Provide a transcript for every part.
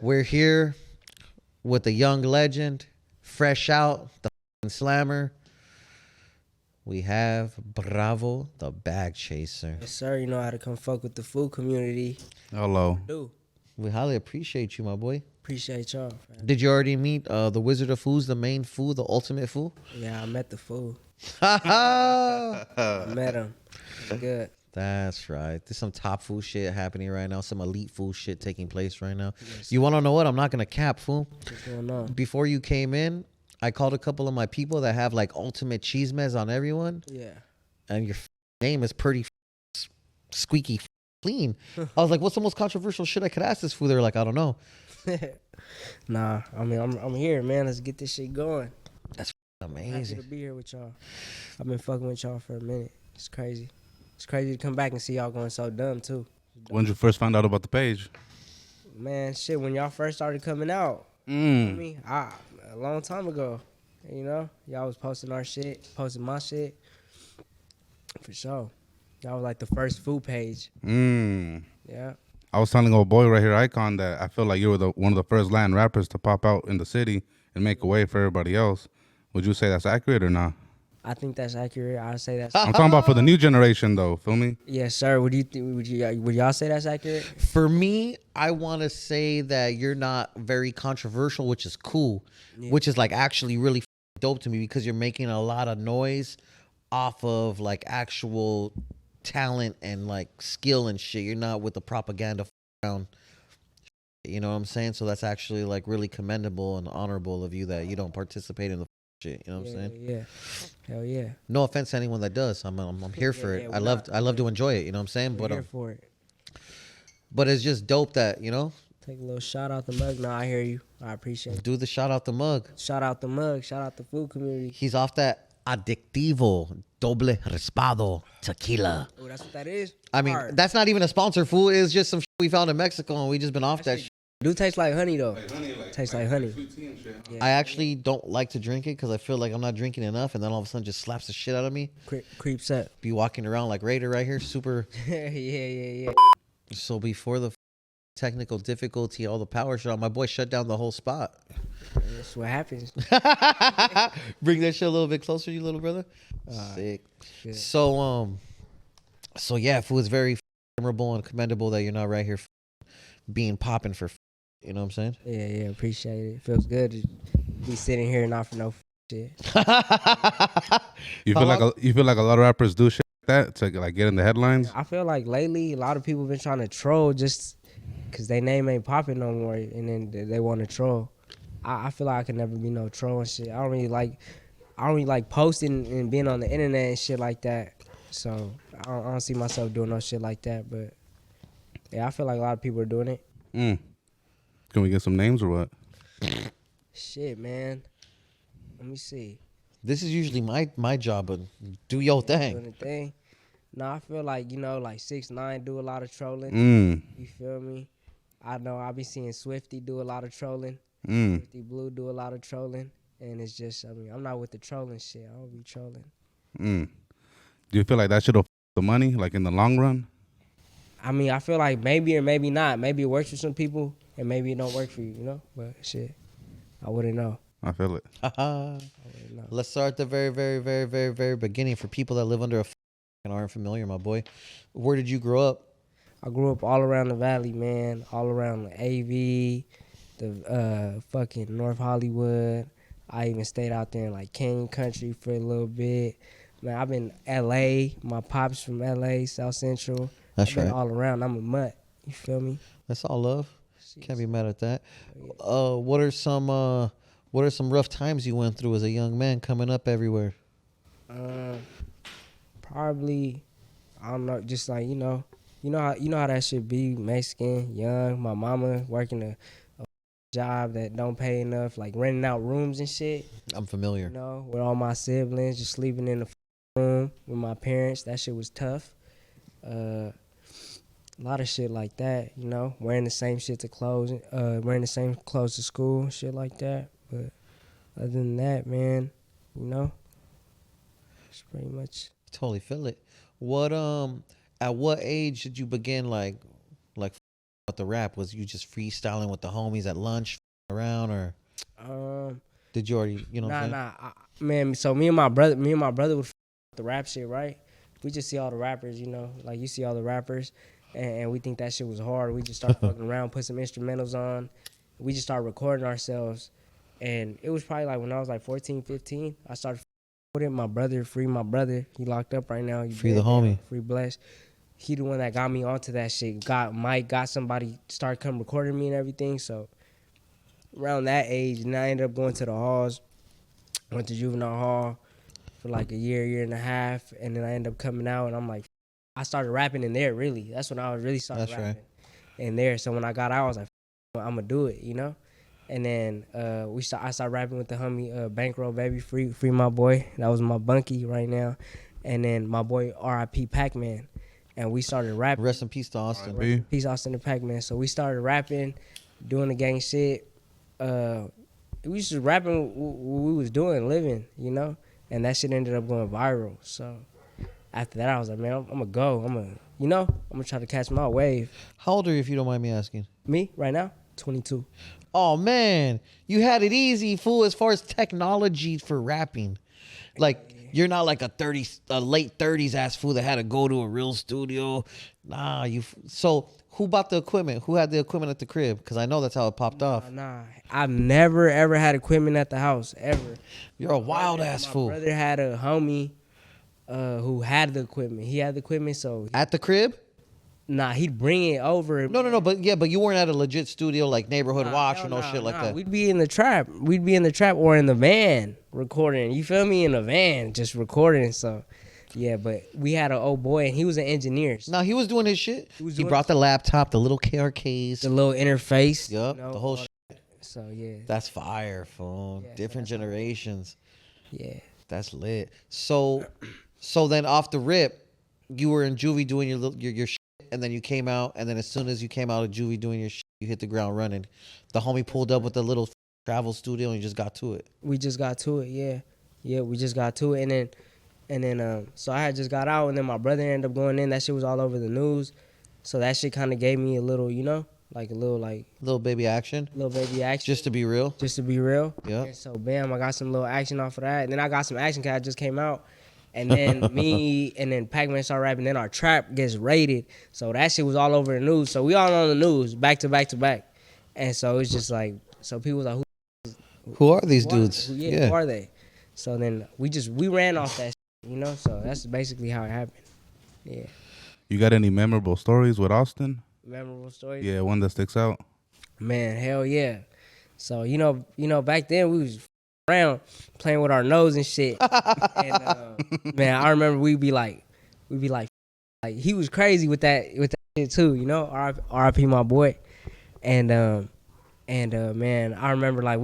We're here with a young legend, fresh out, the slammer. We have Bravo, the BagChaser. Yes, sir. You know how to come fuck with the food community. Hello. Do We highly appreciate you, my boy. appreciate y'all. Man. Did you already meet the Wizard of Foods, the main food, the ultimate food? Yeah, I met the food. That's I met him. It's good. right. There's some top food shit happening right now. Some elite food shit taking place right now. Yes, You want to know what? I'm not going to cap, fool. What's going on? Before you came in, I called a couple of my people that have like ultimate cheese mez on everyone. Yeah. And your name is pretty squeaky clean. I was like, what's the most controversial shit I could ask this fool? They were like, I don't know. Nah, I mean, I'm here, man. Let's get this shit going. That's Happy amazing. to be here with y'all. I've been fucking with y'all for a minute. It's crazy. It's crazy to come back and see y'all going so dumb too. When did you first find out about the page? Man, shit, when y'all first started coming out, you know what I mean, a long time ago, you know, y'all was posting our shit, posting my shit, for sure. Y'all was like the first food page. Yeah. I was telling old boy right here, Icon, that I feel like you were one of the first Latin rappers to pop out in the city and make a way for everybody else. Would you say that's accurate or not? I think that's accurate. I say that's. I'm talking about for the new generation, though. Feel me? Yes, sir. Would you think? Would y'all say that's accurate? For me, I want to say that you're not very controversial, which is cool, which is like actually really dope to me because you're making a lot of noise off of like actual talent and like skill and shit. You're not with the propaganda around. You know what I'm saying? So that's actually like really commendable and honorable of you that you don't participate in the shit. You know what I'm saying? Yeah. Hell yeah. No offense to anyone that does. I'm here for it. Yeah, I love to enjoy it. You know what I'm saying? We're here for it. But it's just dope that, you know, Take a little shout out the mug. No, I hear you. I appreciate it. do the shout out the mug. Shout out the mug. Shout out the food community. He's off that adictivo doble raspado tequila. Oh, that's what that is? I mean, Hard. that's not even a sponsor, fool. It's just some shit we found in Mexico and we just been off that shit. Do taste like honey though. Tastes like honey. Sweet tea and shit. Huh? Yeah. I actually don't like to drink it because I feel like I'm not drinking enough, and then all of a sudden just slaps the shit out of me. Creeps up. Be walking around like Raider right here, super. yeah. So before the technical difficulty, all the power shut out, my boy shut down the whole spot. That's what happens. Bring that shit a little bit closer, you little brother. Sick. Good. So yeah, fool, it's very memorable and commendable that you're not right here being popping for. You know what I'm saying? Yeah. Appreciate it. Feels good to be sitting here not for no shit. You feel like a lot of rappers do shit like that to like get in the headlines? I feel like lately a lot of people been trying to troll just because their name ain't popping no more, and then they want to troll. I feel like I could never be no troll and shit. I don't really like posting and being on the internet and shit like that. So I don't see myself doing no shit like that. But yeah, I feel like a lot of people are doing it. Can we get some names or what? Shit, man. Let me see. This is usually my job, but do your Doing thing. the thing. No, I feel like, you know, like 6ix9ine do a lot of trolling. You feel me? I know I be seeing Swifty do a lot of trolling. Swifty Blue do a lot of trolling. And it's just, I mean, I'm not with the trolling shit. I don't be trolling. Do you feel like that should have the money, like in the long run? I mean, I feel like maybe or maybe not. Maybe it works for some people and maybe it don't work for you, you know? But shit, I wouldn't know. I feel it. Let's start at the very, very, very, very, very beginning for people that live under a and aren't familiar, my boy. Where did you grow up? I grew up all around the valley, man. All around the AV, the fucking North Hollywood. I even stayed out there in like Canyon Country for a little bit. Man, I've been LA. My pops from LA, South Central. That's I've been right. all around. I'm a mutt. You feel me? That's all love. Can't be mad at that. What are some rough times you went through as a young man coming up everywhere? Probably, I don't know, just like, you know how that should be, Mexican, young, my mama working a job that don't pay enough, like renting out rooms and shit, I'm familiar. you know, with all my siblings, just sleeping in the room with my parents. That shit was tough. A lot of shit like that, you know, wearing the same shit to clothes, wearing the same clothes to school, shit like that. But other than that, man, you know, it's pretty much. Totally feel it. What at what age did you begin like the rap? Was you just freestyling with the homies at lunch around, or did you already, you know what I'm saying? Man, so me and my brother would the rap shit, right? We just see all the rappers, you know, like you see all the rappers, and we think that shit was hard. We just start fucking around, put some instrumentals on. We just started recording ourselves, and it was probably like when I was like 14, 15, I started with it. My brother, free my brother. He locked up right now. Free the homie. Free Bless. He the one that got me onto that shit. Got Mike, got somebody start come recording me and everything. So around that age, and I ended up going to the halls. Went to juvenile hall for like a year and a half, and then I ended up coming out, and I'm like, I started rapping in there. Really, that's when I was really started That's rapping in there. So when I got out, I was like, I'm gonna do it, you know. And then I started rapping with the homie Bankroll Baby, free my boy. That was my bunkie right now. And then my boy R.I.P. Pac-Man, and we started rapping. Rest in peace to Austin. Rest in peace, Austin and Pac-Man. So we started rapping, doing the gang shit. We was just rapping what we was doing, living, you know. And that shit ended up going viral. So after that, I was like, man, I'm gonna go. I'm gonna try to catch my wave. How old are you, if you don't mind me asking? Me right now, 22. Oh man, you had it easy, fool. As far as technology for rapping, like you're not like a late 30s ass fool that had to go to a real studio. Nah, So who bought the equipment? Who had the equipment at the crib? Because I know that's how it popped off. Nah, I've never ever had equipment at the house ever. You're a wild ass fool. My brother had a homie who had the equipment. He had the equipment, so at the crib. Nah, he'd bring it over. No, but you weren't at a legit studio like Neighborhood Watch or no shit like that. We'd be in the trap. Or in the van recording. You feel me? In the van, just recording. So, yeah, but we had an old boy, and he was an engineer. No, he was doing his shit. He brought the laptop, the little car case. The little interface. Yup, the whole shit. So, yeah. That's fire, fool. Yeah, different generations. Yeah. That's lit. So then off the rip, you were in juvie doing your shit. And then you came out, and then as soon as you came out of juvie doing your shit, you hit the ground running. The homie pulled up with the little travel studio, and you just got to it. We just got to it, yeah. Yeah, we just got to it, and then so I had just got out, and then my brother ended up going in. That shit was all over the news, so that shit kind of gave me a little, you know, like a little little baby action. Just to be real. Yeah. And so bam, I got some little action off of that, and then I got some action because I just came out. And then me and then Pac-Man started rapping. Then our trap gets raided. So that shit was all over the news. So we all on the news back to back to back. And so it's just like, so people was like, who are these dudes? Who are they? So then we ran off that shit, you know? So that's basically how it happened. Yeah. You got any memorable stories with Austin? Memorable stories? Yeah, one that sticks out. Man, hell yeah. So, you know, back then we was around playing with our nose and shit. And man, I remember we'd be like he was crazy with that shit too, you know. R.I.P. my boy. And man, I remember like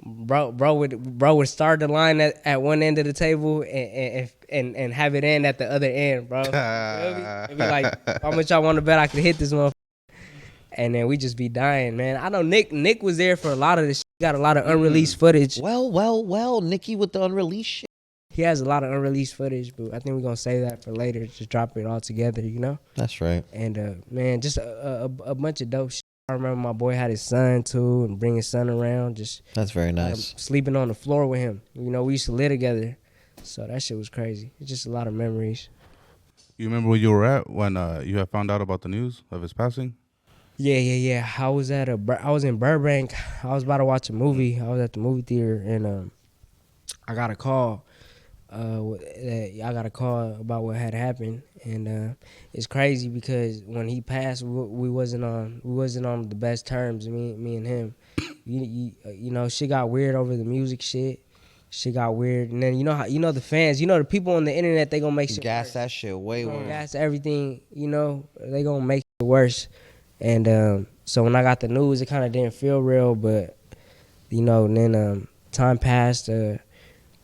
bro would start the line at one end of the table and have it end at the other end, bro. It'd be like, how much y'all want to bet I could hit this motherfucker? And then we just be dying, man. I know Nick was there for a lot of this shit. He got a lot of unreleased footage. Well, Nicky with the unreleased shit. He has a lot of unreleased footage, but I think we're going to save that for later. Just drop it all together, you know? That's right. And, man, just a bunch of dope shit. I remember my boy had his son, too, and bring his son around. That's very nice. Sleeping on the floor with him. You know, we used to live together. So that shit was crazy. It's just a lot of memories. You remember where you were at when you had found out about the news of his passing? Yeah. I was in Burbank. I was about to watch a movie. I was at the movie theater, and I got a call. I got a call about what had happened, and it's crazy because when he passed, we wasn't on the best terms. Me and him, you know, shit got weird over the music shit. Shit got weird, and then you know the fans, you know the people on the internet, they gonna make shit gas worse. That shit way worse. Gas everything, you know, they gonna make it worse. And so when I got the news, it kind of didn't feel real, but you know, and then time passed.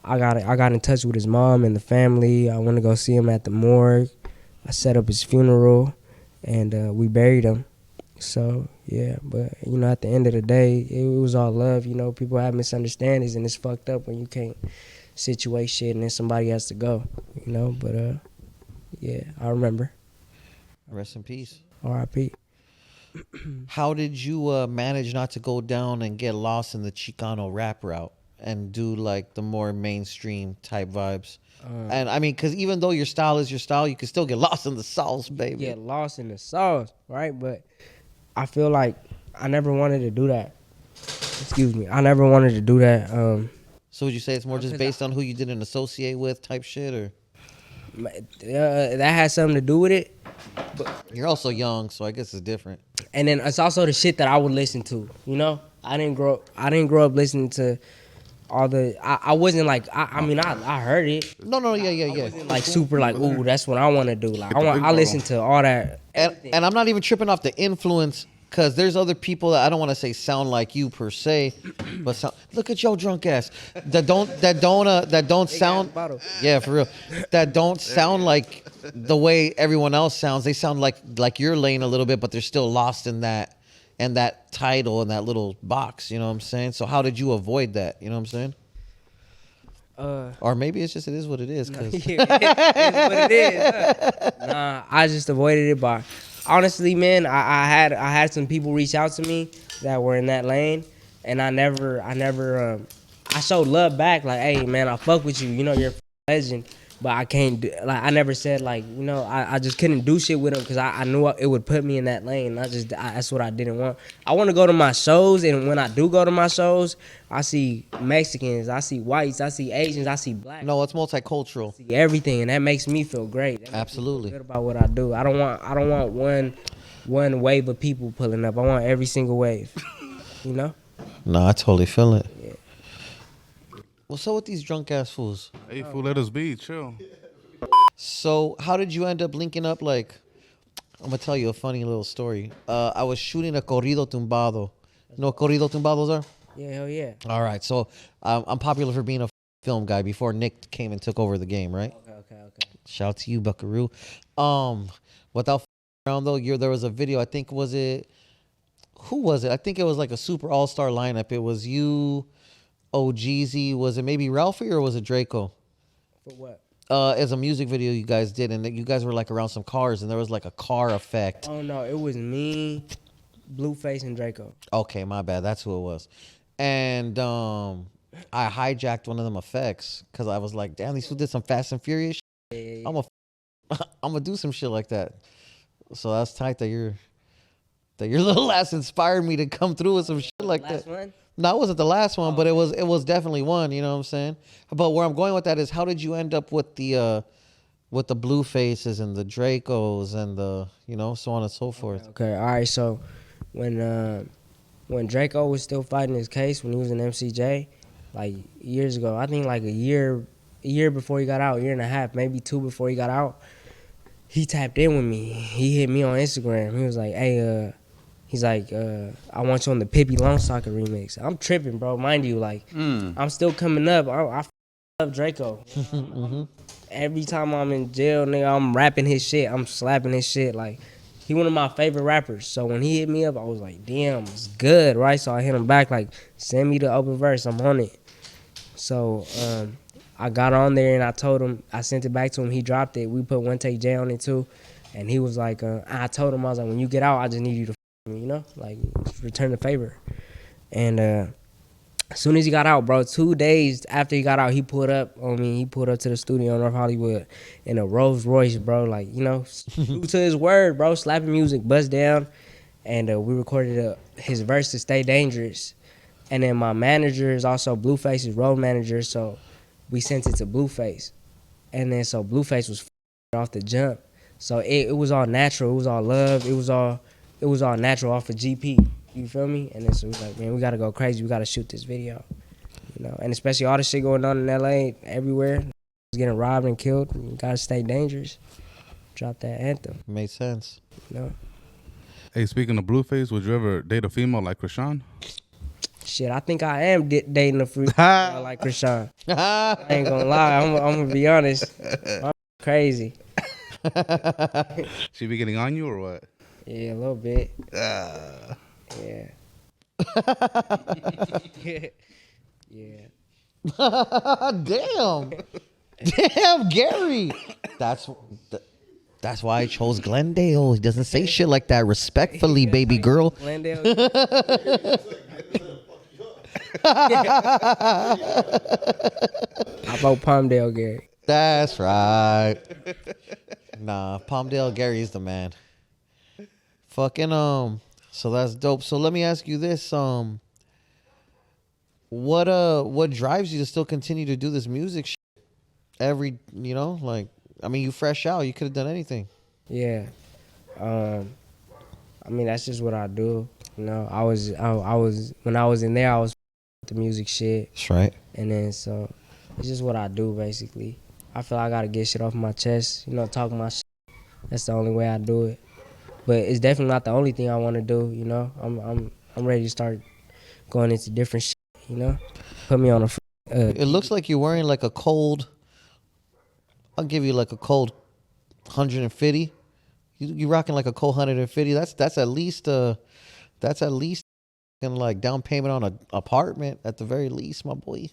I got in touch with his mom and the family. I went to go see him at the morgue. I set up his funeral, and we buried him. So yeah, but you know, at the end of the day, it was all love. You know, people have misunderstandings, and it's fucked up when you can't situate shit, and then somebody has to go. You know, but yeah, I remember. Rest in peace. R.I.P. How did you manage not to go down and get lost in the Chicano rap route and do like the more mainstream type vibes? And I mean, because even though your style is your style, you can still get lost in the sauce, baby. Get lost in the sauce, right? But I feel like I never wanted to do that. Excuse me. I never wanted to do that. So would you say it's more just based on who you didn't associate with type shit, or that has something to do with it. you're also young, so I guess it's different. And then it's also the shit that I would listen to. You know, I didn't grow up listening to all the. I wasn't like. I mean, I heard it. No, yeah. Like super like, ooh, that's what I want to do. Like I listen to all that. And I'm not even tripping off the influence, because there's other people that I don't want to say sound like you per se, but look at your drunk ass that don't sound, yeah, for real, that don't sound like the way everyone else sounds. They sound like your lane a little bit, but they're still lost in that title and that little box. You know what I'm saying? So how did you avoid that? You know what I'm saying? Or maybe it's just it is what it is. Cause It's what it is. Nah, I just avoided it by honestly, man. I had some people reach out to me that were in that lane, and I showed love back. Like, hey, man, I fuck with you. You know, you're a legend. But I can't do, like, I never said, like, you know, I just couldn't do shit with them because I knew it would put me in that lane. That's what I didn't want. I want to go to my shows, and when I do go to my shows, I see Mexicans, I see whites, I see Asians, I see blacks. no, it's multicultural. I see everything, and that makes me feel great. That makes Absolutely. me feel good about what I do. I don't want one wave of people pulling up. I want every single wave, you know? No, I totally feel it. Yeah. What's up with these drunk ass fools? Hey, fool, let us be. Chill. So how did you end up linking up? Like, I'm gonna tell you a funny little story. I was shooting a corrido tumbado. You know what corrido tumbados are? Yeah, hell yeah. All right. So I'm popular for being a film guy before Nick came and took over the game, right? Okay. Shout out to you, Buckaroo. Without around though, there was a video. I think who was it? I think it was like a super all-star lineup. It was you, OGZ. Was it maybe Ralphie or was it Draco? For what? As a music video you guys did, and you guys were like around some cars, and there was like a car effect. Oh no, it was me, Blueface, and Draco. Okay, my bad. That's who it was. And I hijacked one of them effects because I was like, damn, these fools did some Fast and Furious shit. Yeah. I'm gonna do some shit like that. So that's tight that your little ass inspired me to come through with some shit like Last that. one? No, it wasn't the last one, but it was definitely one. You know what I'm saying? But where I'm going with that is, how did you end up with the blue faces and the Dracos and the, you know, so on and so forth? Okay, all right. So when Draco was still fighting his case, when he was in MCJ, like years ago, I think like a year before he got out, year and a half, maybe two before he got out, he tapped in with me. He hit me on Instagram. He was like, hey, he's like, I want you on the Pippi Longsocket remix. I'm tripping, bro. Mind you, like, I'm still coming up. I love Draco. Mm-hmm. Every time I'm in jail, nigga, I'm rapping his shit. I'm slapping his shit. Like, he one of my favorite rappers. So when he hit me up, I was like, damn, it's good, right? So I hit him back, like, send me the open verse. I'm on it. So I got on there and I told him, I sent it back to him. He dropped it. We put One Take J on it too. And he was like, I told him, I was like, when you get out, I just need you to me, you know, like, return the favor. And as soon as he got out, bro, 2 days after he got out, he pulled up on me. He pulled up to the studio in North Hollywood in a Rolls Royce, bro, like, you know, true to his word, bro, slapping music, bust down. And we recorded his verse to Stay Dangerous. And then my manager is also Blueface's road manager, so we sent it to Blueface. And then so Blueface was off the jump. So it was all natural. It was all love. It was all natural off of GP. You feel me? And then so we was like, man, we gotta go crazy. We gotta shoot this video. You know, and especially all the shit going on in LA, everywhere. Getting robbed and killed. You gotta stay dangerous. Drop that anthem. Made sense. You know? Hey, speaking of Blueface, would you ever date a female like Krishan? Shit, I think I am dating a freak like Krishan. I ain't gonna lie. I'm gonna be honest. I'm crazy. She be getting on you or what? Yeah, a little bit. Yeah. Yeah. Damn, Gary. That's That's why I chose Glendale. He doesn't say shit like that. Respectfully, baby girl. Glendale. How about Palmdale, Gary? That's right. Nah, Palmdale Gary's the man. Fucking so that's dope. So let me ask you this, what drives you to still continue to do this music shit? Like, I mean, you fresh out, you could have done anything. Yeah. I mean, that's just what I do. You know, I was when I was in there, I was the music shit. That's right. And then so it's just what I do basically. I feel I gotta get shit off my chest, you know, talk my shit. That's the only way I do it. But it's definitely not the only thing I want to do, you know. I'm ready to start going into different shit, you know. Put me on a It looks like you're wearing like a cold, I'll give you like a cold 150. You rocking like a cold 150. That's at least like down payment on an apartment at the very least, my boy.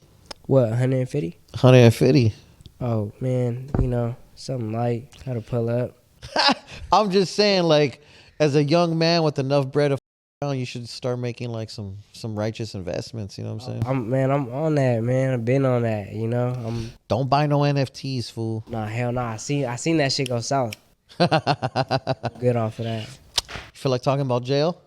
What, 150? 150. Oh man, you know, something light, gotta pull up. I'm just saying, like, as a young man with enough bread to around, you should start making like some righteous investments. You know what I'm saying? I'm on that, man. I've been on that, you know. Don't buy no NFTs, fool. Nah, hell nah. I seen that shit go south. Good off of that. You feel like talking about jail?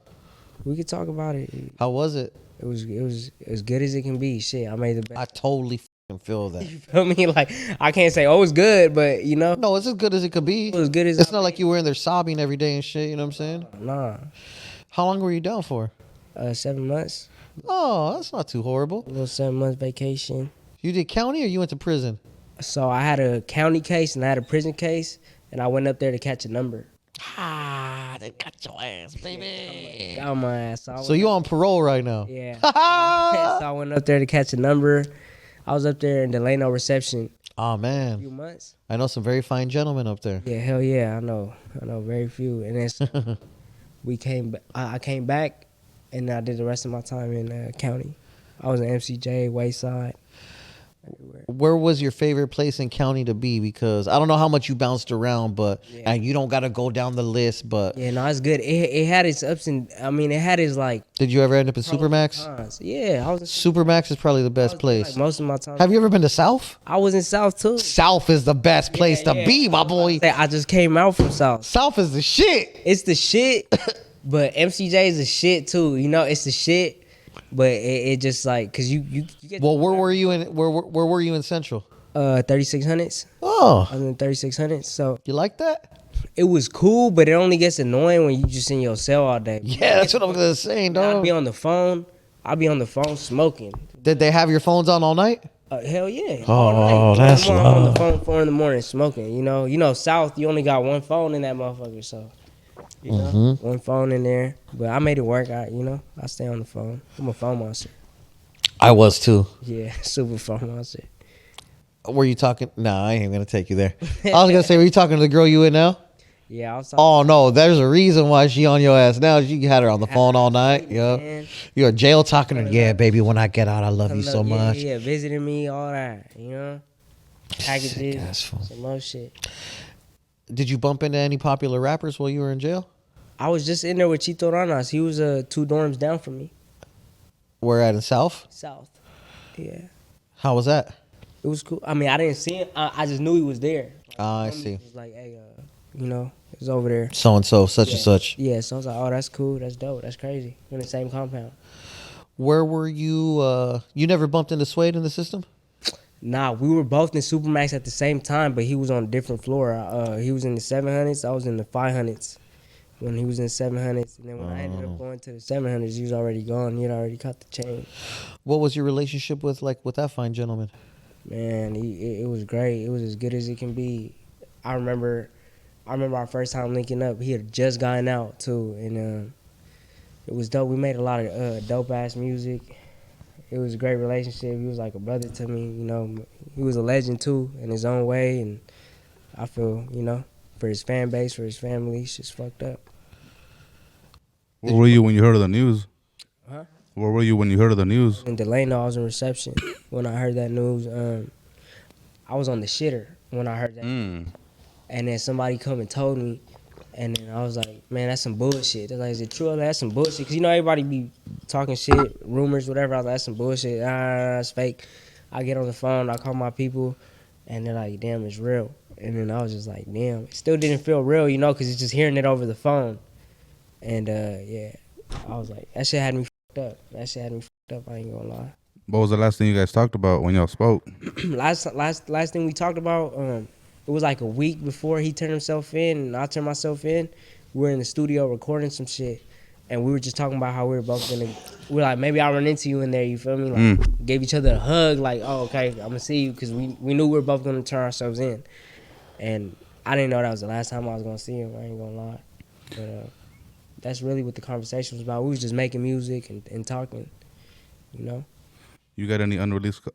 We could talk about it. How was it? It was as good as it can be. Shit, I made the best. I totally feel that. You feel me? Like, I can't say, oh, it's good, but, you know. No, it's as good as it could be. It was good as it's not like you were in there sobbing every day and shit, you know what I'm saying? Nah. How long were you down for? 7 months. Oh, that's not too horrible. A little 7 months vacation. You did county or you went to prison? So I had a county case and I had a prison case, and I went up there to catch a number. They got your ass, baby. Got my ass. So you on parole right now? Yeah. So I went up there to catch a number. I was up there in Delano reception. Oh, man. A few months. I know some very fine gentlemen up there. Yeah, hell yeah. I know very few. And then I came back, and I did the rest of my time in county. I was in MCJ, Wayside. Everywhere. Where was your favorite place in county to be? Because I don't know how much you bounced around, but and you don't got to go down the list. But yeah, no, it's good. It had its ups and it had its like. Did you ever end up in Supermax? Yeah, I was. Supermax is probably the best place. Like most of my time. Have you ever been to South? I was in South too. South is the best place to be, my boy. I just came out from South. South is the shit. It's the shit, but MCJ is the shit too. You know, it's the shit. But it just like, cause you get. Well, where were you in? Where were you in Central? 3600s. Oh, I was in 3600s. So you like that? It was cool, but it only gets annoying when you just in your cell all day. Yeah, that's what I'm gonna say, dog. I'll be on the phone smoking. Did they have your phones on all night? Hell yeah. Oh, that's I'm love. on the phone 4 a.m. smoking. You know, South, you only got one phone in that motherfucker, so. You know, one phone in there, but I made it work. I stay on the phone. I'm a phone monster. I was too. Yeah, super phone monster. Were you talking? Nah, I ain't gonna take you there. I was gonna say, were you talking to the girl you with now? Yeah, I was talking. Oh no, there's a reason why she on your ass now. You had her on the phone all night. Yeah, you're jail talking her. Yeah, baby, when I get out, I love you so much. Yeah, visiting me, all that. You know, packages, some more shit. Did you bump into any popular rappers while you were in jail? I was just in there with Chito Ranas. He was 2 dorms down from me. Where at in South? South. Yeah. How was that? It was cool. I mean, I didn't see him. I just knew he was there. I see. It was like, hey, it was over there. So and so, such and such. Yeah, so I was like, oh, that's cool. That's dope. That's crazy. We're in the same compound. Where were you? You never bumped into Suede in the system? Nah, we were both in Supermax at the same time, but he was on a different floor. He was in the 700s. I was in the 500s when he was in 700s. And then when I ended up going to the 700s, he was already gone. He had already cut the chain. What was your relationship with that fine gentleman? Man, it was great. It was as good as it can be. I remember our first time linking up. He had just gotten out too, and it was dope. We made a lot of dope ass music. It was a great relationship. He was like a brother to me. You know, he was a legend too in his own way, and I feel, for his fan base, for his family, it's just fucked up. Where were you when you heard of the news? Huh? Where were you when you heard of the news? In Delano, I was in reception when I heard that news. I was on the shitter when I heard that. And then somebody come and told me, and then I was like, man, that's some bullshit. They're like, is it true? That's some bullshit. Because, you know, everybody be talking shit, rumors, whatever. I was like, that's some bullshit. It's fake. I get on the phone, I call my people, and they're like, damn, it's real. And then I was just like, damn. It still didn't feel real, you know, because it's just hearing it over the phone. And, yeah, I was like, that shit had me fucked up. I ain't gonna lie. What was the last thing you guys talked about when y'all spoke? last thing we talked about, it was like a week before he turned himself in and I turned myself in. We were in the studio recording some shit, and we were just talking about how we were both gonna. We're like, maybe I'll run into you in there. You feel me? Like, gave each other a hug. Like, oh, okay, I'm gonna see you, because we knew we were both gonna turn ourselves in, and I didn't know that was the last time I was gonna see him. I ain't gonna lie, but that's really what the conversation was about. We was just making music and talking, you know. You got any unreleased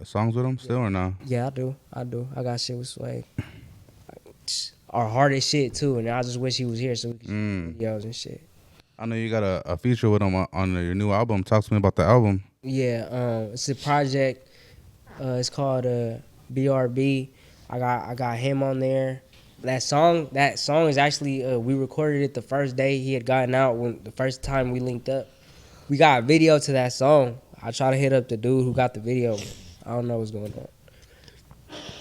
songs with him still or no? Yeah, I do. I got shit with Suede. Our hardest shit too, and I just wish he was here so we could shoot videos and shit. I know you got a feature with him on your new album. Talk to me about the album. Yeah, it's a project. It's called BRB. I got him on there. That song is actually we recorded it the first day he had gotten out, when the first time we linked up. We got a video to that song. I try to hit up the dude who got the video. I don't know what's going on.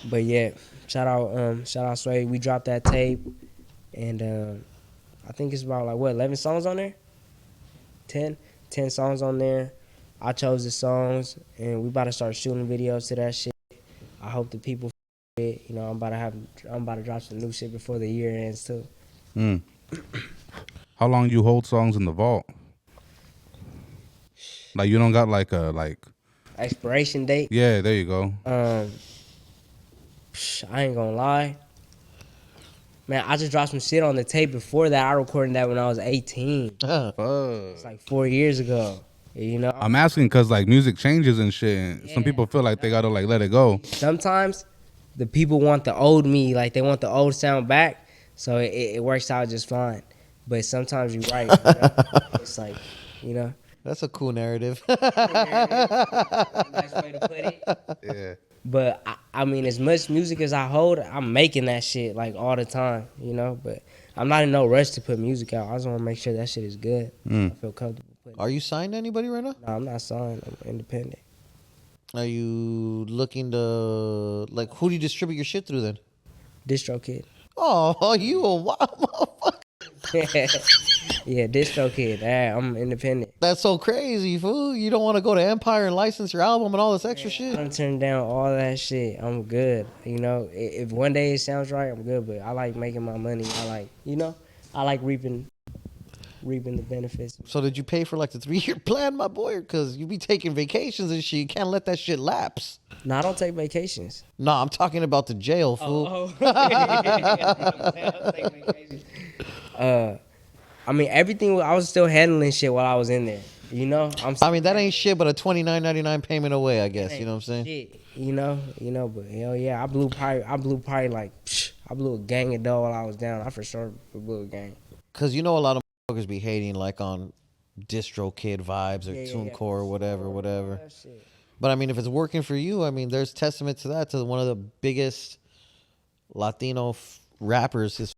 But yeah, shout out Suede. We dropped that tape, and I think it's about 11 songs on there? 10 songs on there. I chose the songs, and we about to start shooting videos to that shit. I hope the people it. You know, I'm about to drop some new shit before the year ends too. How long you hold songs in the vault? Like, you don't got expiration date? Yeah, there you go. I ain't gonna lie. Man, I just dropped some shit on the tape before that. I recorded that when I was 18. It's like 4 years ago. You know? I'm asking because, like, music changes and shit. And some people feel like they gotta, like, let it go. Sometimes the people want the old me. Like, they want the old sound back. So it works out just fine. But sometimes you're right. You know? It's like, you know. That's a cool narrative. Nice way to put it. Yeah. But I mean, as much music as I hold, I'm making that shit like all the time, you know. But I'm not in no rush to put music out. I just want to make sure that shit is good. I feel comfortable putting. Are you signed to anybody right now? No, I'm not signed. I'm independent. Are you looking to, like, who do you distribute your shit through then? DistroKid. Oh, you a wild motherfucker. Yeah, DistroKid. I'm independent. That's so crazy, fool. You don't want to go to Empire and license your album and all this extra shit? I done turned down all that shit. I'm good. You know, if one day it sounds right, I'm good. But I like making my money. I like, you know, I like reaping the benefits. So did you pay for like the 3-year plan, my boy? Because you be taking vacations and shit. You can't let that shit lapse. No, I don't take vacations. No, I'm talking about the jail, fool. I mean, everything, I was still handling shit while I was in there. You know? I mean, that ain't shit but a $29.99 payment away, I guess. You know what I'm saying? Shit, you know, but hell yeah, I blew probably like, I blew a gang of dough while I was down. I for sure blew a gang. Because you know a lot of motherfuckers be hating like on DistroKid vibes or TuneCore or whatever. But I mean, if it's working for you, I mean, there's testament to that, to one of the biggest Latino rappers is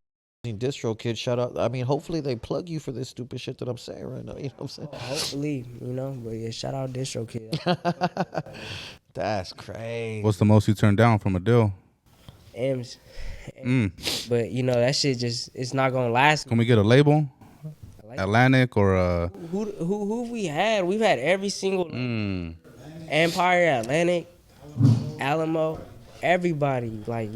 DistroKid. Shout out. I mean, hopefully they plug you for this stupid shit that I'm saying right now. You know what I'm saying? Hopefully, you know, but yeah, shout out DistroKid. That's crazy. What's the most you turned down from a deal? M's. But you know, that shit just, it's not gonna last. Can we get a label? Atlantic or who we had? We've had every single Empire, Atlantic, Alamo, everybody. Like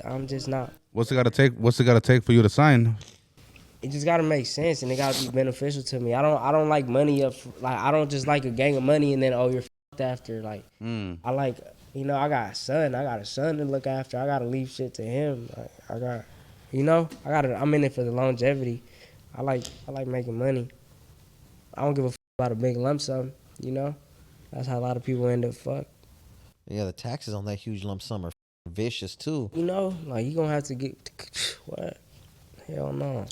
I'm just not. What's it gotta take for you to sign? It just gotta make sense and it gotta be beneficial to me. I don't like money up. Like, I don't just like a gang of money and then you're f***ed after. Like I like, you know, I got a son to look after. I gotta leave shit to him. Like, I'm in it for the longevity. I like making money. I don't give a f*** about a big lump sum, you know? That's how a lot of people end up fucked. Yeah, the taxes on that huge lump sum are vicious too. You know, like, you gonna have to get, what? Hell no.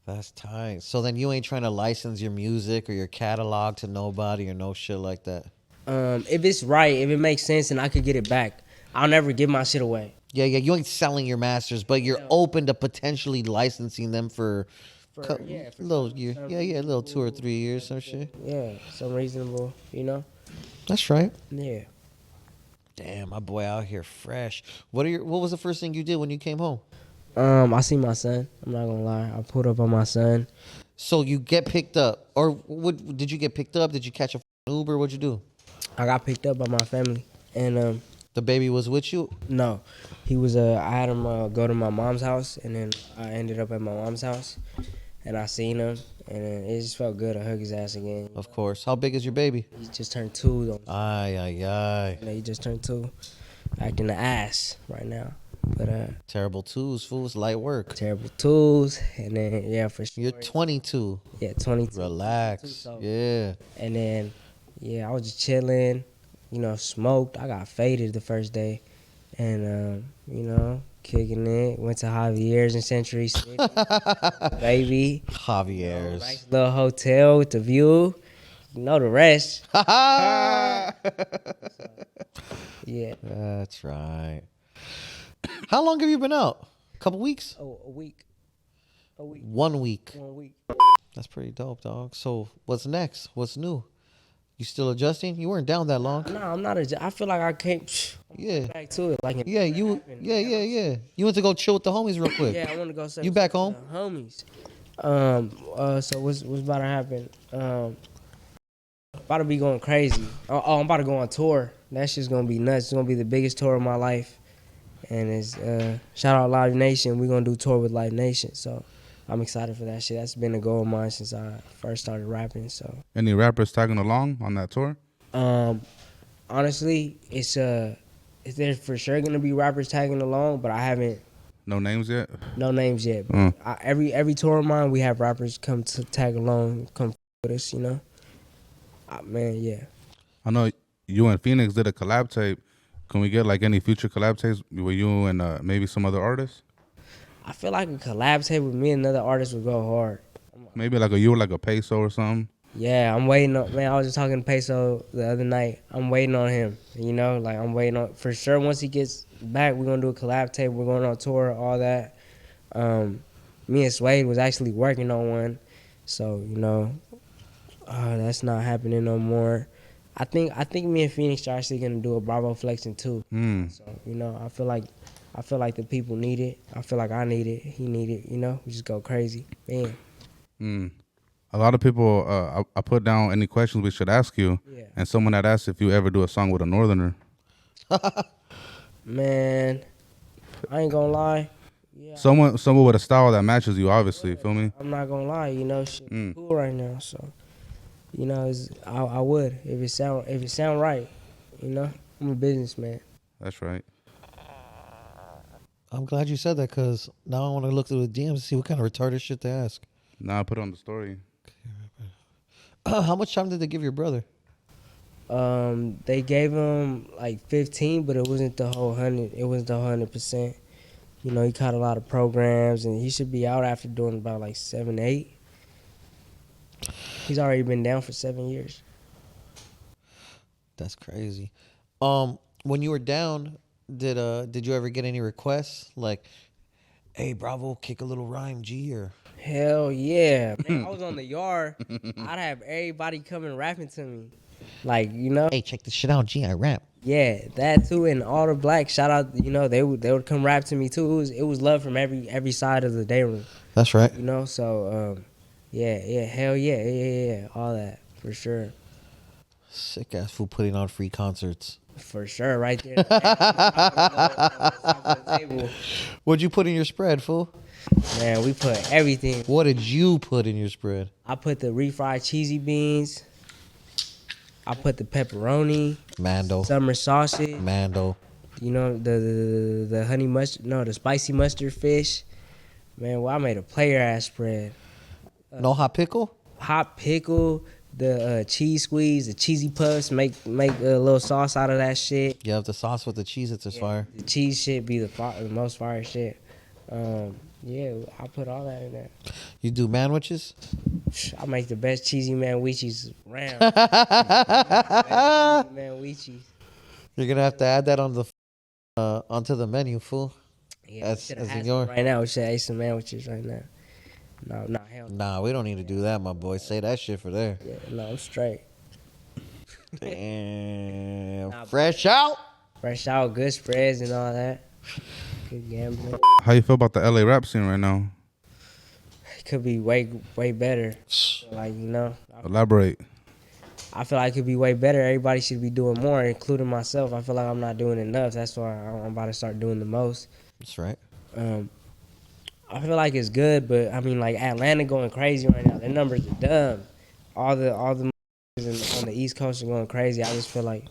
That's tight. So then you ain't trying to license your music or your catalog to nobody or no shit like that? If it's right, if it makes sense and I could get it back, I'll never give my shit away. Yeah, yeah. You ain't selling your masters, but you're open to potentially licensing them for, For yeah, for little some, year. some Yeah, yeah, a little 2 or 3 years, type some of shit. yeah, some reasonable, you know. That's right. Yeah. Damn, my boy out here fresh. What was the first thing you did when you came home? I see my son. I'm not gonna lie. I pulled up on my son. So you get picked up, or what? Did you get picked up? Did you catch a Uber? What'd you do? I got picked up by my family, and The baby was with you. no, he was. I had him go to my mom's house, and then I ended up at my mom's house, and I seen him, and it just felt good to hug his ass again. Of course. How big is your baby? He just turned 2 though. Ay, ay, ay. He just turned 2, acting the ass right now. But Terrible twos, fools. Light work. terrible tools, and then yeah, for sure. You're 22. Yeah, 22. Relax. So- Yeah. And then, yeah, I was just chilling, you know, smoked. I got faded the first day. And, you know, kicking it. Went to Javier's in Century City. Baby. Javier's. Nice little hotel with the view. You know the rest. Yeah. That's right. How long have you been out? A couple weeks? Oh, a week. 1 week. 1 week. That's pretty dope, dog. So what's next? What's new? You still adjusting? You weren't down that long. No, I'm not I feel like I can't. Yeah. Back to it. Like Yeah, yeah. You went to go chill with the homies real quick. Yeah, I want to go. You back home? Homies. So what's about to happen? About to be going crazy. I'm about to go on tour. That shit's gonna be nuts. It's gonna be the biggest tour of my life. And it's shout out Live Nation. We're gonna do tour with Live Nation. So I'm excited for that shit. That's been a goal of mine since I first started rapping. So Any rappers tagging along on that tour? honestly, there's for sure gonna be rappers tagging along, but I haven't No names yet? no names yet. But every tour of mine, we have rappers come to tag along, come with us. You know, man, yeah. I know you and Phoenix did a collab tape. Can we get like any future collab tapes with you and maybe some other artists? I feel like a collab tape with me and another artist would go hard. Maybe like a Peso or something. Yeah, I'm waiting on, man, I was just talking to Peso the other night. I'm waiting on him, you know, like I'm waiting on, for sure once he gets back, we're going to do a collab tape. We're going on tour, all that. Me and Suede was actually working on one. So, you know, that's not happening no more. I think me and Phoenix are actually going to do a Bravo Flexing too. So, you know, I feel like the people need it. I feel like I need it. He need it, you know, we just go crazy. Man. A lot of people, I put down any questions we should ask you, and someone had asked if you ever do a song with a Northerner. Man, I ain't gonna lie. Yeah, Someone with a style that matches you, obviously. Feel me? I'm not gonna lie. You know, shit cool right now. So, you know, I would if it sound right. You know, I'm a businessman. That's right. I'm glad you said that because now I want to look through the DMs and see what kind of retarded shit they ask. Now I put it on the story. How much time did they give your brother? They gave him like 15, but it wasn't the whole 100. It wasn't the 100%. You know, he caught a lot of programs, and he should be out after doing about like 7, 8. He's already been down for 7 years. That's crazy. When you were down, did you ever get any requests like, "Hey, Bravo, kick a little rhyme, G," or? Hell yeah. Man, I was on the yard. I'd have everybody coming rapping to me. Like, you know. Hey, check this shit out, G, I rap. Yeah, that too, and all the blacks, shout out, you know, they would come rap to me too. It was love from every side of the day room. That's right. You know, so yeah, hell yeah, all that, for sure. Sick ass fool putting on free concerts. For sure, right there. What'd you put in your spread, fool? Man, we put everything. What did you put in your spread? I put the refried cheesy beans. I put the pepperoni. Mando. Summer sausage. Mando. You know, the honey mustard, no, the spicy mustard fish. Man, well, I made a player ass spread. No hot pickle? Hot pickle, the cheese squeeze, the cheesy puffs, make a little sauce out of that shit. Yeah, the sauce with the cheese, it's fire. The cheese shit be the most fire shit. Yeah, I put all that in there. You do manwiches? I make the best cheesy manwiches around. Manwiches. You're gonna have to add that on the onto the menu, fool. Yeah, we should have As had senor. some right now. We should have ate some sandwiches right now. No, hell no. Nah, we don't need to do that, my boy. Say that shit for there. Yeah, no, I'm straight. Damn. Nah, Fresh out. fresh out, good spreads and all that. Good gambling. How you feel about the LA rap scene right now? It could be way better. Like, you know, Elaborate. I feel like it could be way better. Everybody should be doing more, including myself. I feel like I'm not doing enough. That's why I'm about to start doing the most. That's right. I feel like it's good, but I mean, like Atlanta going crazy right now. Their numbers are dumb. All the on the East Coast are going crazy. I just feel like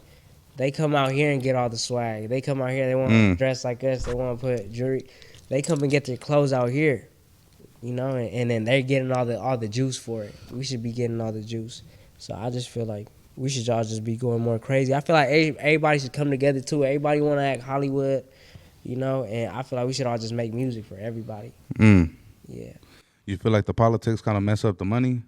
they come out here and get all the swag. They come out here, they want to dress like us. They want to put jewelry. They come and get their clothes out here, you know, and then they're getting all the juice for it. We should be getting all the juice. So I just feel like we should all just be going more crazy. I feel like everybody should come together too. Everybody want to act Hollywood, you know, and I feel like we should all just make music for everybody. Yeah. You feel like the politics kind of mess up the money?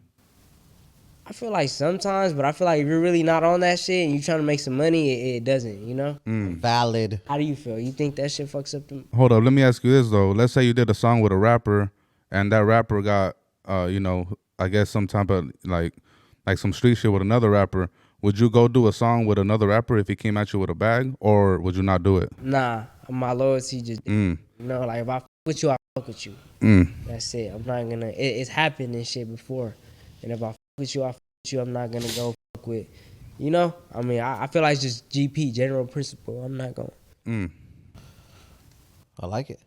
I feel like sometimes, but I feel like if you're really not on that shit and you're trying to make some money, it doesn't, you know? Valid. How do you feel? You think that shit fucks up the... Hold up, let me ask you this though. Let's say you did a song with a rapper, and that rapper got, you know, I guess some type of like some street shit with another rapper. Would you go do a song with another rapper if he came at you with a bag, or would you not do it? Nah, my loyalty just... You know, like if I fuck with you, I fuck with you. That's it. I'm not gonna... It's happened and shit before. And if I fuck with you, I fuck with you. I'm not gonna go fuck with... You know? I mean, I feel like it's just GP, general principle. I'm not gonna... I like it.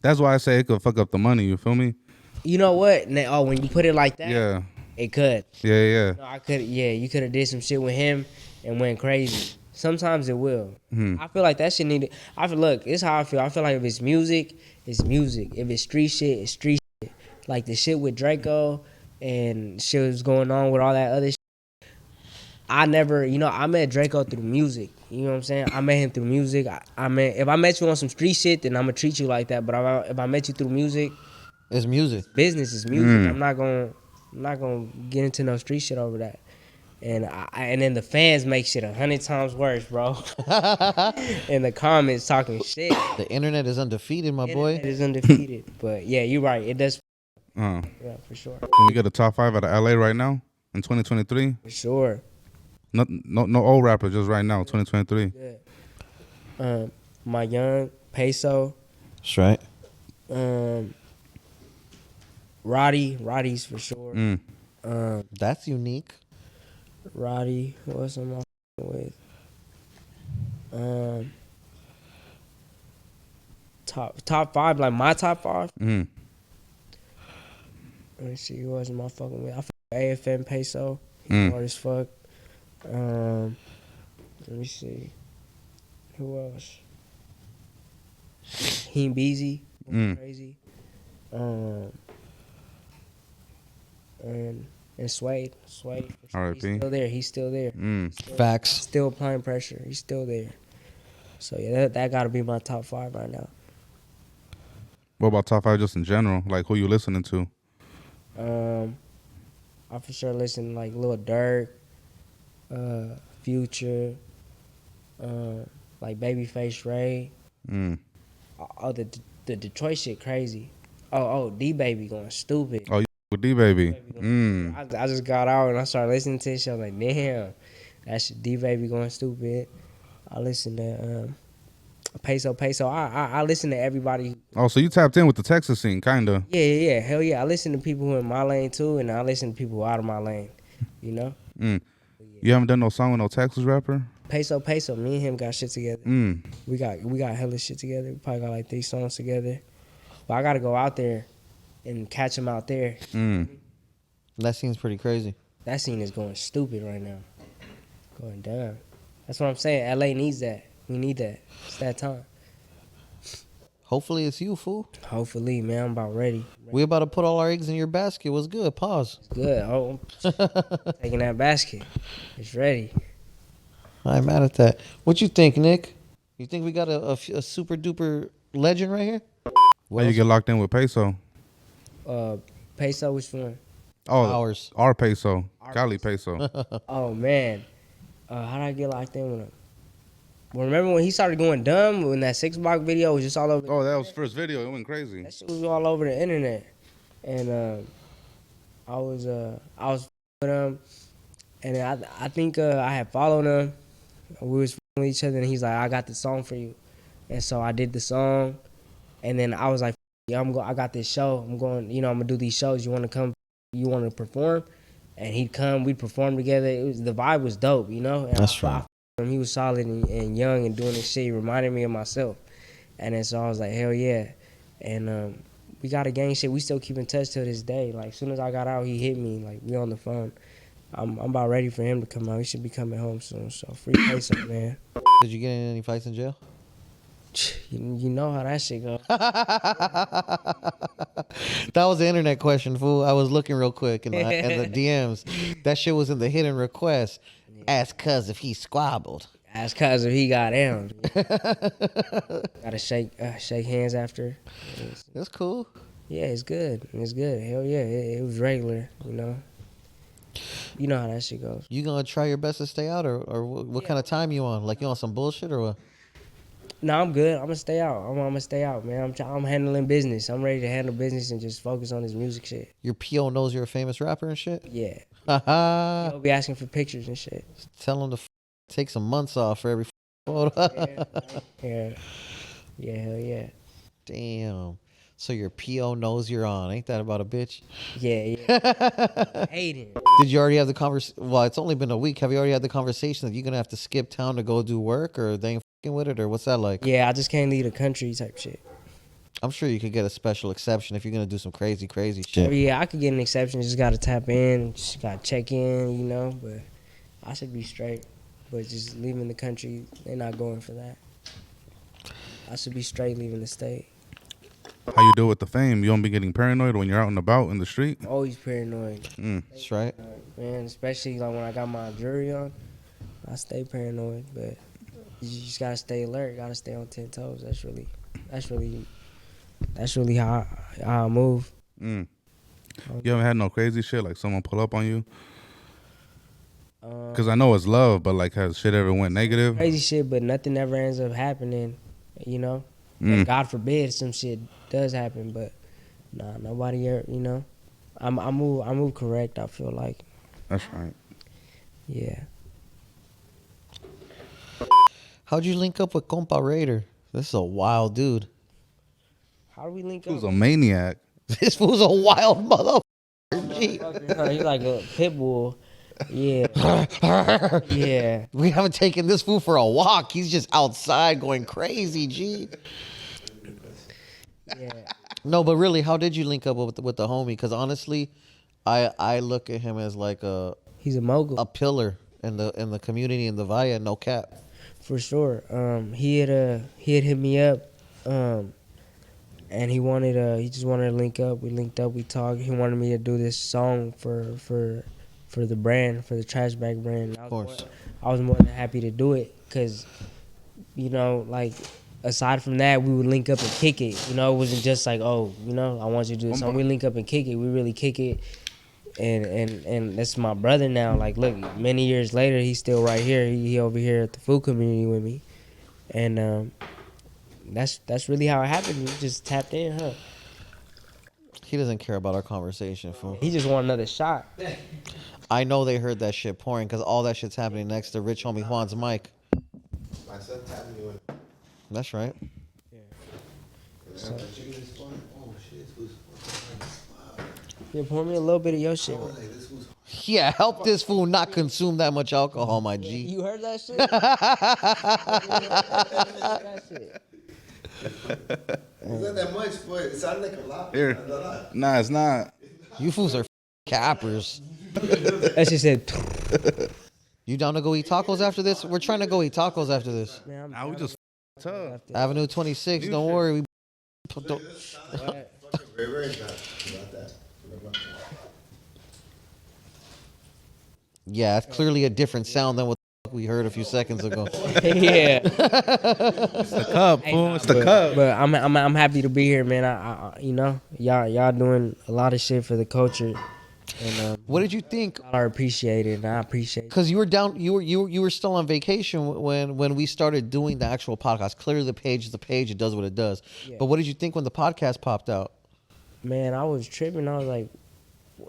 That's why I say it could fuck up the money. You feel me? You know what? When you put it like that, Yeah. it could. Yeah. No, you could have did some shit with him and went crazy. Sometimes it will. I feel like that shit needed. Look, this is how I feel. I feel like if it's music, it's music. If it's street shit, it's street shit. Like the shit with Draco and shit was going on with all that other shit. I met Draco through music. You know what I'm saying? I met him through music. If I met you on some street shit, then I'm gonna treat you like that. But if I met you through music, It's music. business is music. I'm not gonna get into no street shit over that. And then the fans make shit 100 times worse, bro. In the comments talking shit. The internet is undefeated, my boy. It is undefeated. But yeah, you're right. It does. Yeah, for sure. Can we get a top 5 out of LA right now in 2023? For sure. No old rapper, just right now, 2023. Yeah. My Young, Peso, That's right. Roddy's for sure. That's unique. Roddy, who else am I with? Top 5, like my top 5. Let me see who else am I fucking with. I fuck with AFM Peso. He's hard as fuck. Let me see. Who else? Heem Beezy. Crazy. And Suede. Suede. R.I.P. He's still there. He's still there. Facts. Still applying pressure. He's still there. So yeah, that gotta be my top 5 right now. What about top 5 just in general? Like who you listening to? I for sure listen to like Lil Durk, Future, like Babyface Ray. Oh, the Detroit shit crazy. Oh, D Baby going stupid. Oh, you with D Baby. I just got out and I started listening to this shit. I was like, damn, that shit D Baby going stupid. I listen to Peso. I listen to everybody. Oh, so you tapped in with the Texas scene, kinda. Yeah. Hell yeah. I listen to people who in my lane too, and I listen to people who out of my lane. You know? You haven't done no song with no Texas rapper? Peso. Me and him got shit together. We got hella shit together. We probably got like 3 songs together. But I gotta go out there and catch him out there. That seems pretty crazy. That scene is going stupid right now. Going down. That's what I'm saying. LA needs that. We need that. It's that time. Hopefully it's you, fool. Hopefully, man. I'm about ready. We about to put all our eggs in your basket. What's good? Pause. Good. Oh, I'm taking that basket. It's ready. I ain't mad at that. What you think, Nick? You think we got a super duper legend right here? Why you get locked in with Peso? Peso, which one? Oh, Ours. Our Peso. Cali Peso. Oh, man. How did I get locked in with him? Well, remember when he started going dumb when that 6 Block video was just all over? Oh, that was first video. It went crazy. That shit was all over the internet, and I was with him, and I think I had followed him. We was with each other, and he's like, "I got the song for you," and so I did the song, and then I was like, "Yeah, I got this show. I'm going. I'm gonna do these shows. You want to come? You want to perform?" And he'd come. We'd perform together. The vibe was dope, And That's right. He was solid and young and doing this shit. He reminded me of myself, and then so I was like, "Hell yeah!" And we got a gang shit. We still keep in touch to this day. Like as soon as I got out, he hit me. Like we on the phone. I'm about ready for him to come out. He should be coming home soon. So free peso, man. Did you get in any fights in jail? You know how that shit go. That was the internet question, fool. I was looking real quick in the DMs. That shit was in the hidden request. Ask cuz if he squabbled. Ask cuz if he got down. Gotta shake hands after. That's cool. Yeah, it's good. It's good. Hell yeah, it was regular. You know how that shit goes. You gonna try your best to stay out, or what kind of time you on? Like you on some bullshit or what? No, I'm good. I'm gonna stay out. I'm gonna stay out, man. I'm handling business. I'm ready to handle business and just focus on this music shit. Your PO knows you're a famous rapper and shit? Yeah. Haha. He'll be asking for pictures and shit. Tell him to take some months off for every photo. Yeah. Yeah, hell yeah. Damn. So your PO knows you're on. Ain't that about a bitch? Yeah. Hating. Did you already have the conversation? Well, it's only been a week. Have you already had the conversation that you're going to have to skip town to go do work, or they ain't fucking with it, or what's that like? Yeah, I just can't leave the country type shit. I'm sure you could get a special exception if you're going to do some crazy shit. Yeah, I could get an exception. Just got to tap in. Just got to check in, But I should be straight. But just leaving the country, they're not going for that. I should be straight leaving the state. How you deal with the fame? You don't be getting paranoid when you're out and about in the street? Always paranoid. That's right. Man, especially like when I got my jury on, I stay paranoid. But you just gotta stay alert. Gotta stay on 10 toes. That's really how I move. You haven't had no crazy shit like someone pull up on you? Because I know it's love, but like has shit ever went negative? Crazy shit, but nothing ever ends up happening. And God forbid some shit does happen, but nah, nobody ever. I move correct. I feel like. That's right. Yeah. How'd you link up with Compa Raider? This is a wild dude. How do we link Who's up? a maniac? This fool's a wild motherfucker. G. He's like a pit bull. Yeah. Yeah. We haven't taken this fool for a walk. He's just outside going crazy, G. Yeah. No, but really, how did you link up with the homie? Because honestly, I look at him as like He's a mogul. a pillar in the community in the Valle. No cap. For sure. He had hit me up, and he just wanted to link up. We linked up. We talked. He wanted me to do this song for the brand, for the trash bag brand. Of course. I was more than happy to do it because, like, aside from that, we would link up and kick it. It wasn't just like, I want you to do this song. We link up and kick it. We really kick it. And that's my brother now. Like, look, many years later, he's still right here. He over here at the food community with me. And that's really how it happened. We just tapped in, huh? He doesn't care about our conversation, fool. He just want another shot. I know they heard that shit pouring because all that shit's happening next to Rich Homie Juan's mic. My son tapped me with. That's right. So, Yeah, pour me a little bit of your shit. Yeah, help this fool not consume that much alcohol, my G. You heard that shit? It's not that much, but it sounded like a lot. Here. Nah, it's not. You fools are cappers. That shit said. You down to go eat tacos after this? We're trying to go eat tacos after this. Man, Nah, we just tough. Avenue 26. Don't worry. Ray Ray's not about that. Yeah, it's clearly a different sound than what the fuck we heard a few seconds ago. Yeah. It's the cup, fool. It's the cup. But I'm happy to be here, man. I y'all doing a lot of shit for the culture, And What did you think? I appreciate it, and I appreciate it. Because you were down, you were still on vacation when we started doing the actual podcast. Clearly, the page is the page; it does what it does. Yeah. But what did you think when the podcast popped out? Man, I was tripping. I was like,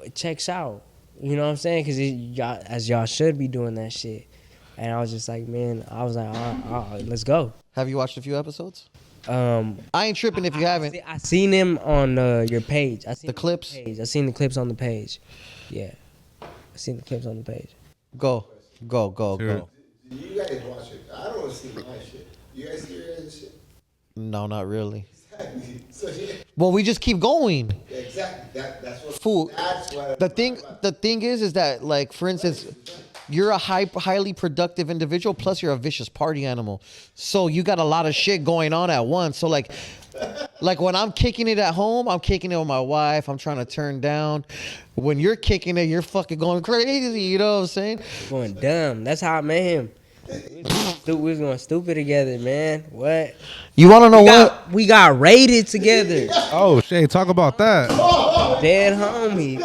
it checks out. You know what I'm saying? Because y'all, as y'all should be doing that shit. And I was just like, man, I was like, all right, let's go. Have you watched a few episodes? I I ain't tripping if you haven't. I seen them on your page. I seen The clips? Page. I seen the clips on the page. Yeah, I seen the clips on the page. Go. Sure. You guys watch it. I don't want to see my shit. You guys see your guys' shit? No, not really. Exactly. So yeah, Well, we just keep going. exactly. That's what. Fool. That's what. The thing is that, like, for instance, you're a highly productive individual, plus you're a vicious party animal. So you got a lot of shit going on at once. So like when I'm kicking it at home, I'm kicking it with my wife. I'm trying to turn down. When you're kicking it, you're fucking going crazy. You know what I'm saying? Going dumb. That's how I met him. We was going stupid together, man. What? You want to know what? We got raided together. Oh, Shay, talk about that. Dead homie.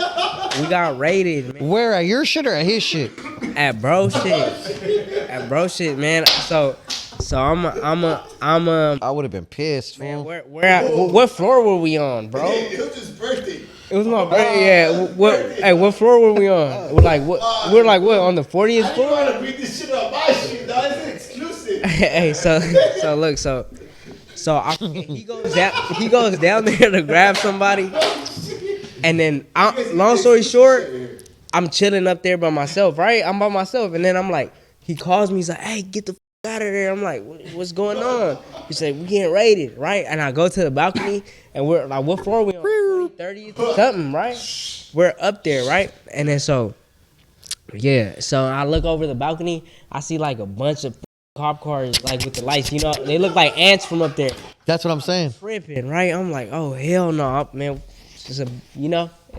We got raided, man. Where, at your shit or at his shit? At bro shit. At bro shit, man. So I'm I would have been pissed, man, fool. what floor were we on, bro? It was his birthday. It was my birthday. Yeah. What floor were we on? We're like what on the 40th I floor? want to read this shit on my shit, dog. It's exclusive. Hey, so look, he goes down there to grab somebody, and then long story short, I'm chilling up there by myself, right? I'm by myself, and then I'm like, he calls me, he's like, hey, get the out of there. I'm like, what's going on? He said, we getting raided, right? And I go to the balcony, and we're like, what floor are we on? 30th something, right? We're up there, right? And then so I look over the balcony, I see like a bunch of cop cars, like with the lights, you know, they look like ants from up there. That's what I'm saying. Tripping, right? I'm like, oh hell no, man, it's just a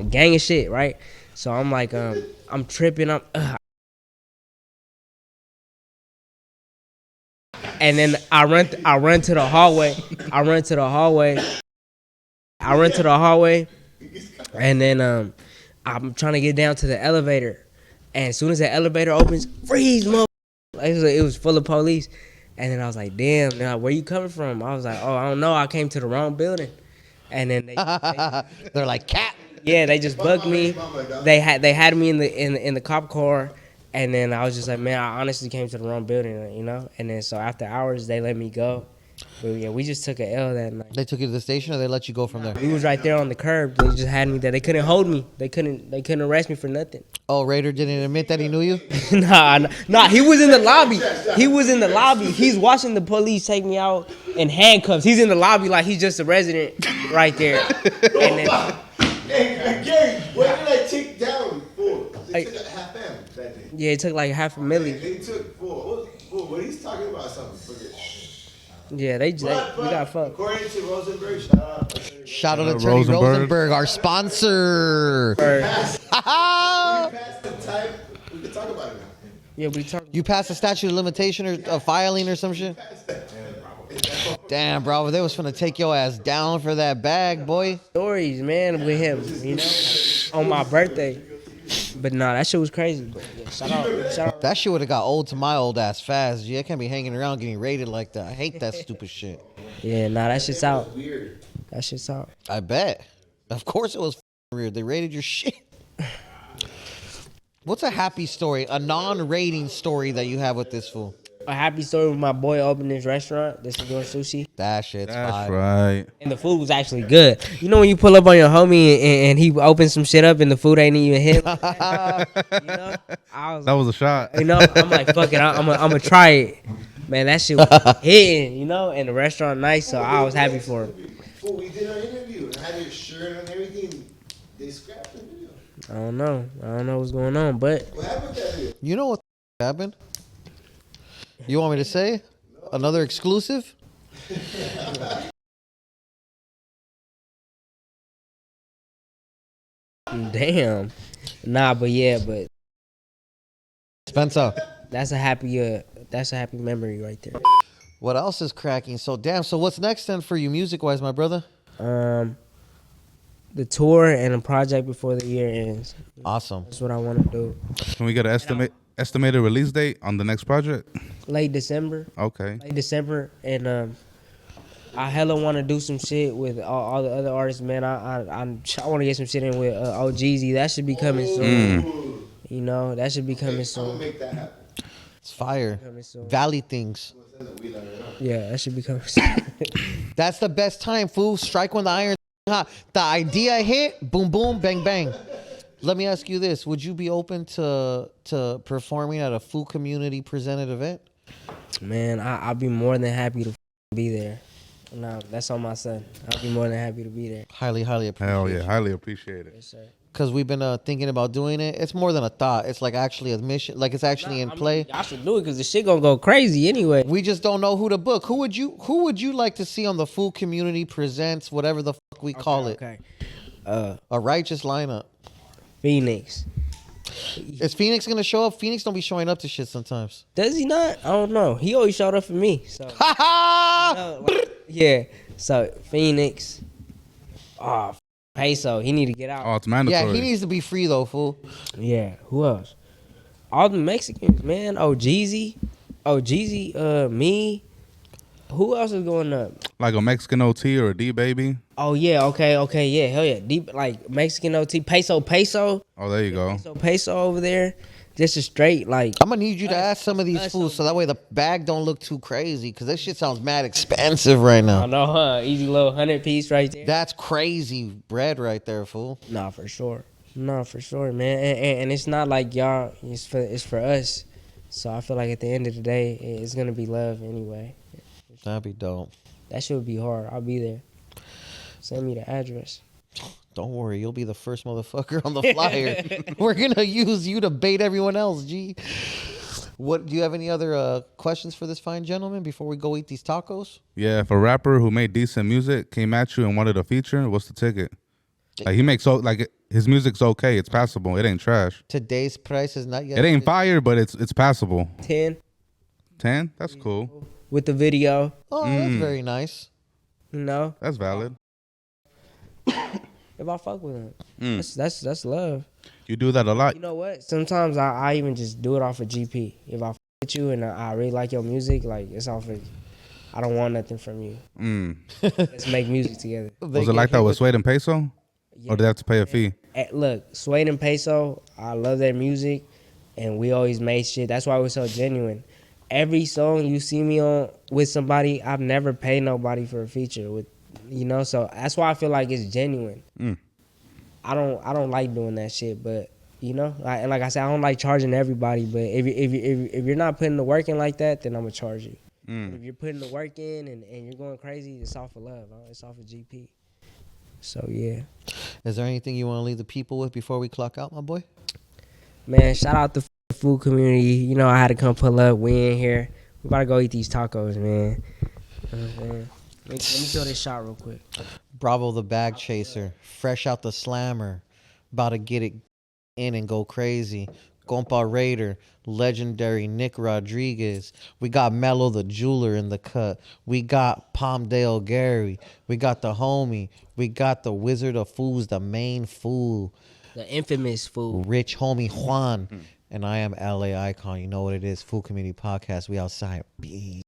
gang of shit, right? So I'm like, I'm tripping, and then I run to the hallway. And then I'm trying to get down to the elevator, and as soon as the elevator opens, freeze, mother! It was full of police. And then I was like, damn, now where you coming from? I was like, oh, I don't know, I came to the wrong building. And then They're like, cat. yeah, they just bugged me. They had me in the cop car, and then I was just like, man, I honestly came to the wrong building, you know. And then so after hours, they let me go. But yeah, we just took an L that night. They took you to the station, or they let you go from there? We was right there on the curb. They just had me there. They couldn't hold me. They couldn't arrest me for nothing. Oh, Raider didn't admit that he knew you? Nah. He was in the lobby. He's watching the police take me out in handcuffs. He's in the lobby like he's just a resident right there. And then, Hey, Gary, what did I take down for? They took a half M that day. yeah, it took like $500,000. They took what he's talking about something. Forget. Yeah, we got fucked. According to Rosenberg, shout out. Shout out to Attorney Rosenberg, our sponsor. Past the time, we can talk about it now. Yeah, we talked. You passed the statute of limitation or filing or some shit? Damn, bro, they was finna take your ass down for that bag, boy. Stories, man, with him, you know, on my birthday. But nah, that shit was crazy. But yeah, shout out. That shit would have got old to my old ass fast. Yeah, I can't be hanging around getting raided like that. I hate that stupid shit. Yeah, nah, that shit's out. Weird. That shit's out. I bet. Of course it was weird. They raided your shit. What's a happy story, a non-raiding story that you have with this fool? A happy story with my boy opening his restaurant. This is doing sushi. That shit's That's fire. right. And the food was actually good. You know when you pull up on your homie and he opens some shit up and the food ain't even hit? You know? That was a shot. You know, I'm like, fuck it, I'm gonna try it. Man, that shit was hitting, you know, and the restaurant nice, so I was happy for him. Before we did our interview and had your shirt and everything, they scrapped the video. I don't know what's going on, but What happened with that video? You know what happened? You want me to say? Another exclusive? damn. Nah, but Spencer. that's a happy memory right there. What else is cracking? So what's next then for you music-wise, my brother? the tour and a project before the year ends. Awesome. That's what I want to do. Can we get an estimated release date on the next project? Late December. Okay. Late December, and I hella want to do some shit with all the other artists, man. I want to get some shit in with OGZ. That should be coming soon. You know, that should be coming I'm soon. gonna make that happen. It's fire. Coming soon. Valley things. Yeah, that should be coming soon. That's the best time, fool. Strike when the iron's hot. The idea hit, boom, boom, bang, bang. Let me ask you this: would you be open to performing at a Food Community presented event? Man, I'll be more than happy to be there. No, that's on my son. I'll be more than happy to be there. Highly, highly appreciate Hell it. yeah, highly appreciate it. Yes, sir. Because we've been thinking about doing it. It's more than a thought. It's like actually a mission. Like it's actually in play. Y'all should do it because the shit gonna go crazy anyway. We just don't know who to book. Who would you like to see on the Food Community presents whatever the fuck we call it? Okay. A righteous lineup. Phoenix. Is Phoenix gonna show up? Phoenix don't be showing up to shit sometimes. Does he not? I don't know. He always showed up for me. So Ha ha! yeah. So Phoenix. Oh, Peso. He need to get out. Oh, it's mandatory. Yeah, he needs to be free though, fool. Yeah. Who else? All the Mexicans, man. Oh, Jeezy. Me. Who else is going up? Like a Mexican OT or a D baby. Oh yeah. Okay. Yeah. Hell yeah. Deep like Mexican OT. Peso. Oh, there you go. Peso over there. Just a straight like. I'm gonna need you to ask some of these fools so that way the bag don't look too crazy. Cause this shit sounds mad expensive right I now. know, huh? Easy little 100-piece right there. That's crazy bread right there, fool. Nah, for sure. No, for sure, man. And it's not like y'all. It's for us. So I feel like at the end of the day, it's gonna be love anyway. That'd be dope. That shit would be hard. I'll be there. Send me the address. Don't worry, you'll be the first motherfucker on the flyer. We're gonna use you to bait everyone else, G. What do you have any other questions for this fine gentleman before we go eat these tacos? Yeah, if a rapper who made decent music came at you and wanted a feature, what's the ticket? Like he makes his music's okay, it's passable. It ain't trash. Today's price is not yet. It ain't fire, but it's passable. 10 10? That's cool. with the video. Oh, that's very nice. You know, That's valid. if I fuck with him, that's love. You do that a lot. You know what? Sometimes I even just do it off of GP. If I fuck with you and I really like your music, like it's off of. I don't want nothing from you. Let's make music together. Was it like that with Suede and Peso? Yeah. Or did they have to pay a fee? Look, Suede and Peso, I love their music, and we always made shit. That's why we're so genuine. Every song you see me on with somebody, I've never paid nobody for a feature with, so that's why I feel like it's genuine. I don't like doing that shit, but like I said, I don't like charging everybody. But if you're not putting the work in like that, then I'm gonna charge you. If you're putting the work in and you're going crazy, it's off of love. It's off of GP. So yeah. Is there anything you want to leave the people with before we clock out, my boy? Man, shout out the Food Community. I had to come pull up. We in here. We about to go eat these tacos, man. Let me throw this shot real quick. Bravo the BagChaser, fresh out the slammer, about to get it in and go crazy. Compa Raider, legendary Nick Rodriguez. We got Mello the jeweler in the cut. We got Palmdale Gary. We got the homie. We got the Wizard of Fools, the main fool. The infamous fool. Rich homie Juan. And I am LA Icon. You know what it is. Food Community Podcast. We outside. Peace.